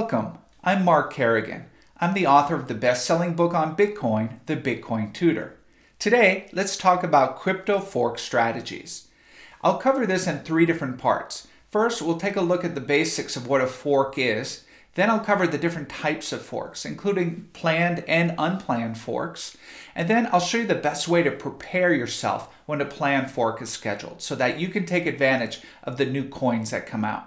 Welcome, I'm Mark Kerrigan. I'm the author of the best-selling book on Bitcoin, The Bitcoin Tutor. Today, let's talk about crypto fork strategies. I'll cover this in three different parts. First, we'll take a look at the basics of what a fork is. Then I'll cover the different types of forks, including planned and unplanned forks. And then I'll show you the best way to prepare yourself when a planned fork is scheduled so that you can take advantage of the new coins that come out.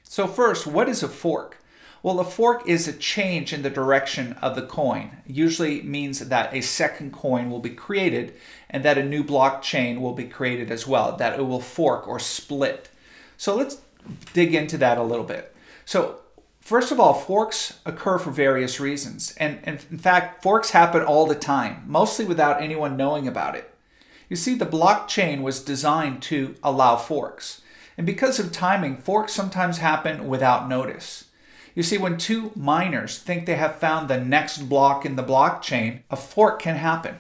So first, what is a fork? Well, a fork is a change in the direction of the coin. It usually means that a second coin will be created and that a new blockchain will be created as well, that it will fork or split. So let's dig into that a little bit. So first of all, forks occur for various reasons. And in fact, forks happen all the time, mostly without anyone knowing about it. You see, the blockchain was designed to allow forks. And because of timing, forks sometimes happen without notice. You see, when two miners think they have found the next block in the blockchain, a fork can happen.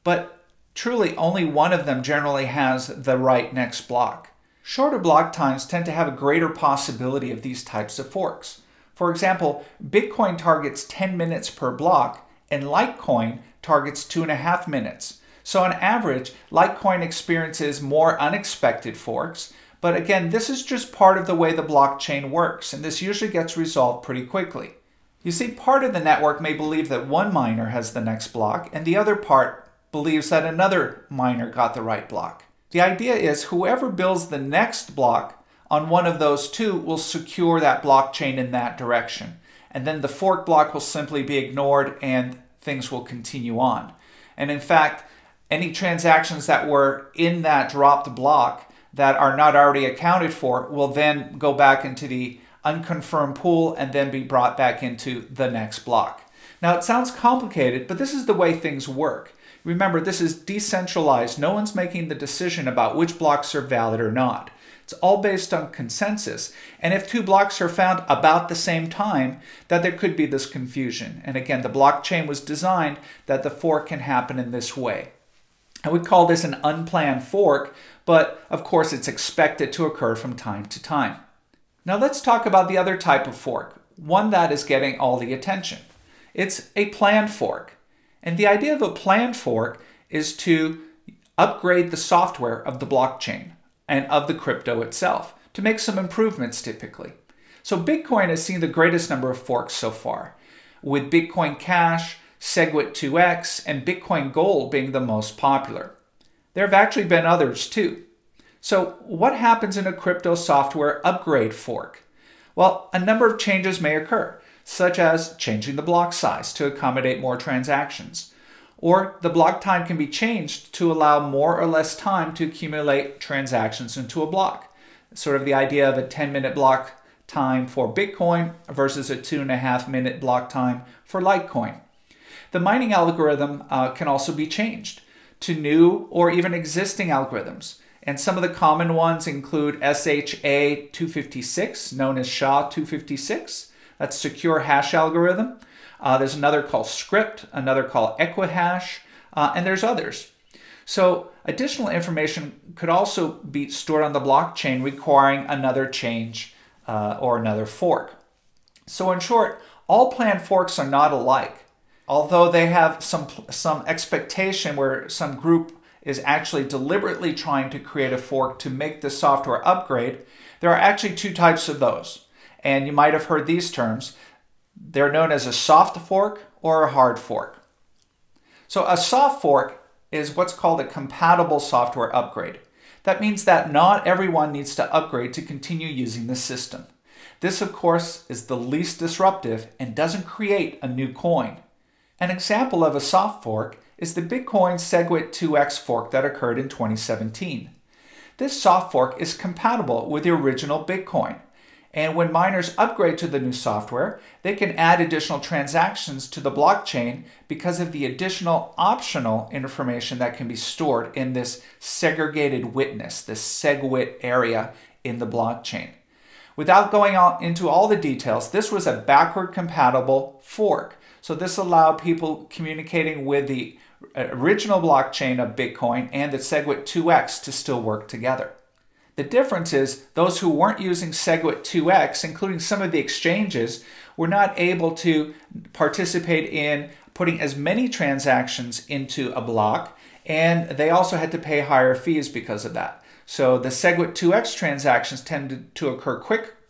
But truly, only one of them generally has the right next block. Shorter block times tend to have a greater possibility of these types of forks. For example, Bitcoin targets 10 minutes per block, and Litecoin targets 2.5 minutes. So on average, Litecoin experiences more unexpected forks. But again, this is just part of the way the blockchain works, and this usually gets resolved pretty quickly. You see, part of the network may believe that one miner has the next block, and the other part believes that another miner got the right block. The idea is whoever builds the next block on one of those two will secure that blockchain in that direction. And then the fork block will simply be ignored and things will continue on. And in fact, any transactions that were in that dropped block that are not already accounted for will then go back into the unconfirmed pool and then be brought back into the next block. Now it sounds complicated, but this is the way things work. Remember, this is decentralized. No one's making the decision about which blocks are valid or not. It's all based on consensus. And if two blocks are found about the same time, that there could be this confusion. And again, the blockchain was designed that the fork can happen in this way. And we call this an unplanned fork, but of course it's expected to occur from time to time. Now let's talk about the other type of fork, one that is getting all the attention. It's a planned fork. And the idea of a planned fork is to upgrade the software of the blockchain and of the crypto itself to make some improvements typically. So Bitcoin has seen the greatest number of forks so far, with Bitcoin Cash, SegWit2x, and Bitcoin Gold being the most popular. There have actually been others too. So what happens in a crypto software upgrade fork? Well, a number of changes may occur, such as changing the block size to accommodate more transactions. Or the block time can be changed to allow more or less time to accumulate transactions into a block. Sort of the idea of a 10-minute block time for Bitcoin versus a 2.5-minute block time for Litecoin. The mining algorithm can also be changed to new or even existing algorithms. And some of the common ones include SHA-256, known as SHA-256. That's secure hash algorithm. There's another called Script, another called Equihash, and there's others. So additional information could also be stored on the blockchain requiring another change or another fork. So in short, all planned forks are not alike. Although they have some expectation where some group is actually deliberately trying to create a fork to make the software upgrade, there are actually two types of those. And you might have heard these terms. They're known as a soft fork or a hard fork. So a soft fork is what's called a compatible software upgrade. That means that not everyone needs to upgrade to continue using the system. This, of course, is the least disruptive and doesn't create a new coin. An example of a soft fork is the Bitcoin SegWit2x fork that occurred in 2017. This soft fork is compatible with the original Bitcoin. And when miners upgrade to the new software, they can add additional transactions to the blockchain because of the additional optional information that can be stored in this segregated witness, this SegWit area in the blockchain. Without going into all the details, this was a backward compatible fork. So this allowed people communicating with the original blockchain of Bitcoin and the SegWit2x to still work together. The difference is those who weren't using SegWit2x, including some of the exchanges, were not able to participate in putting as many transactions into a block, and they also had to pay higher fees because of that. So the SegWit 2x transactions tended to occur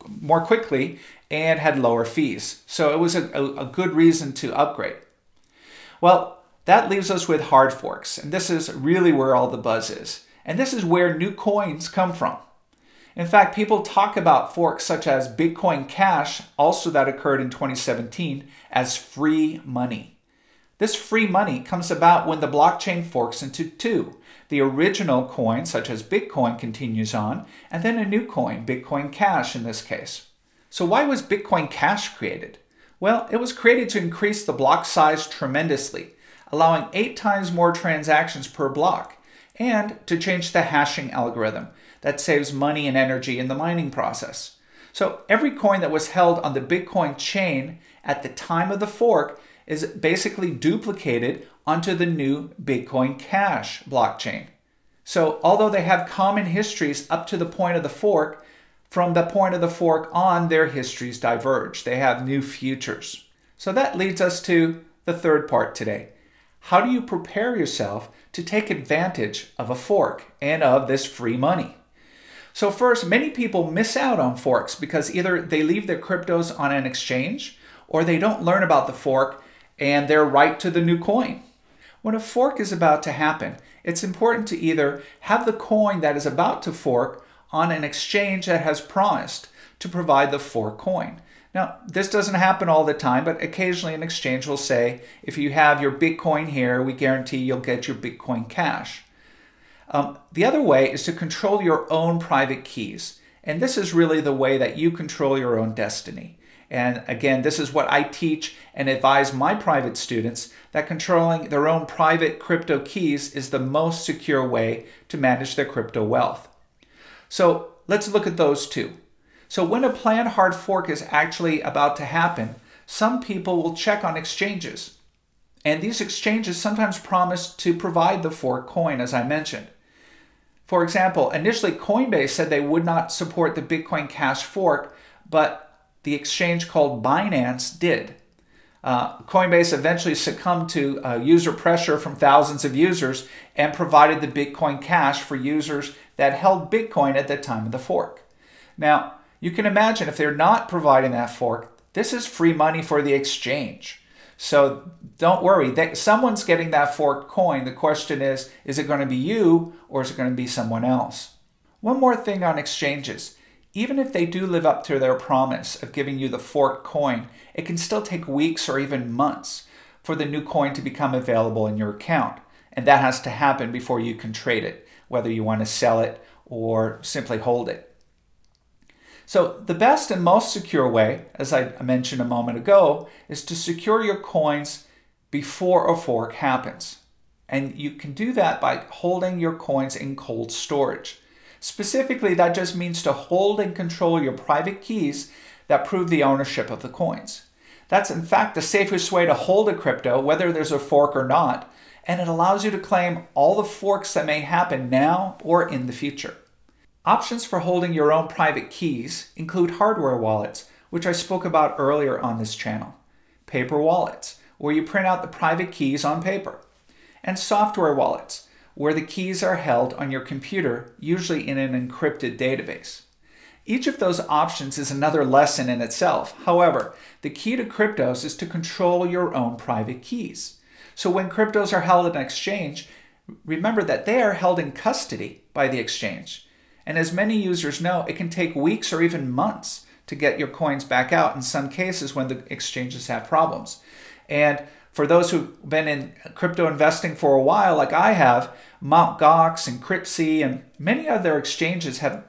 more quickly and had lower fees. So it was a good reason to upgrade. Well, that leaves us with hard forks, and this is really where all the buzz is. And this is where new coins come from. In fact, people talk about forks such as Bitcoin Cash, also that occurred in 2017, as free money. This free money comes about when the blockchain forks into two. The original coin, such as Bitcoin, continues on, and then a new coin, Bitcoin Cash in this case. So why was Bitcoin Cash created? Well, it was created to increase the block size tremendously, allowing 8 times more transactions per block, and to change the hashing algorithm that saves money and energy in the mining process. So every coin that was held on the Bitcoin chain at the time of the fork is basically duplicated onto the new Bitcoin Cash blockchain. So although they have common histories up to the point of the fork, from the point of the fork on, their histories diverge. They have new futures. So that leads us to the third part today. How do you prepare yourself to take advantage of a fork and of this free money? So first, many people miss out on forks because either they leave their cryptos on an exchange or they don't learn about the fork and they're right to the new coin. When a fork is about to happen, it's important to either have the coin that is about to fork on an exchange that has promised to provide the fork coin. Now, this doesn't happen all the time, but occasionally an exchange will say, if you have your Bitcoin here, we guarantee you'll get your Bitcoin Cash. The other way is to control your own private keys. And this is really the way that you control your own destiny. And again, this is what I teach and advise my private students, that controlling their own private crypto keys is the most secure way to manage their crypto wealth. So let's look at those two. So when a planned hard fork is actually about to happen, some people will check on exchanges. And these exchanges sometimes promise to provide the fork coin, as I mentioned. For example, initially Coinbase said they would not support the Bitcoin Cash fork, but the exchange called Binance did. Coinbase eventually succumbed to user pressure from thousands of users and provided the Bitcoin Cash for users that held Bitcoin at the time of the fork. Now, you can imagine if they're not providing that fork, this is free money for the exchange. So don't worry, someone's getting that forked coin. The question is it going to be you or is it going to be someone else? One more thing on exchanges. Even if they do live up to their promise of giving you the forked coin, it can still take weeks or even months for the new coin to become available in your account. And that has to happen before you can trade it, whether you want to sell it or simply hold it. So the best and most secure way, as I mentioned a moment ago, is to secure your coins before a fork happens. And you can do that by holding your coins in cold storage. Specifically, that just means to hold and control your private keys that prove the ownership of the coins. That's in fact the safest way to hold a crypto, whether there's a fork or not, and it allows you to claim all the forks that may happen now or in the future. Options for holding your own private keys include hardware wallets, which I spoke about earlier on this channel, paper wallets, where you print out the private keys on paper, and software wallets, where the keys are held on your computer, usually in an encrypted database. Each of those options is another lesson in itself. However, the key to cryptos is to control your own private keys. So when cryptos are held in an exchange, remember that they are held in custody by the exchange. And as many users know, it can take weeks or even months to get your coins back out in some cases when the exchanges have problems. And for those who've been in crypto investing for a while, like I have, Mt. Gox and Cryptsy and many other exchanges have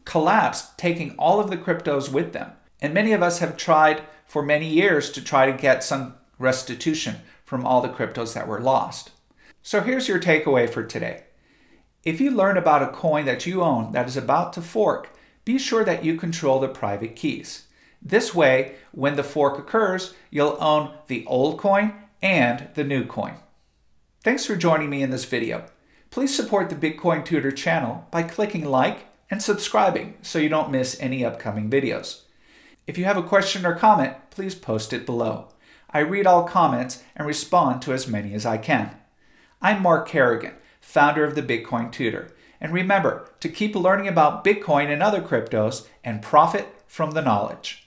collapsed, taking all of the cryptos with them. And many of us have tried for many years to try to get some restitution from all the cryptos that were lost. So here's your takeaway for today. If you learn about a coin that you own that is about to fork, be sure that you control the private keys. This way, when the fork occurs, you'll own the old coin and the new coin. Thanks for joining me in this video. Please support the Bitcoin Tutor channel by clicking like and subscribing so you don't miss any upcoming videos. If you have a question or comment, please post it below. I read all comments and respond to as many as I can. I'm Mark Kerrigan, founder of the Bitcoin Tutor. And remember to keep learning about Bitcoin and other cryptos and profit from the knowledge.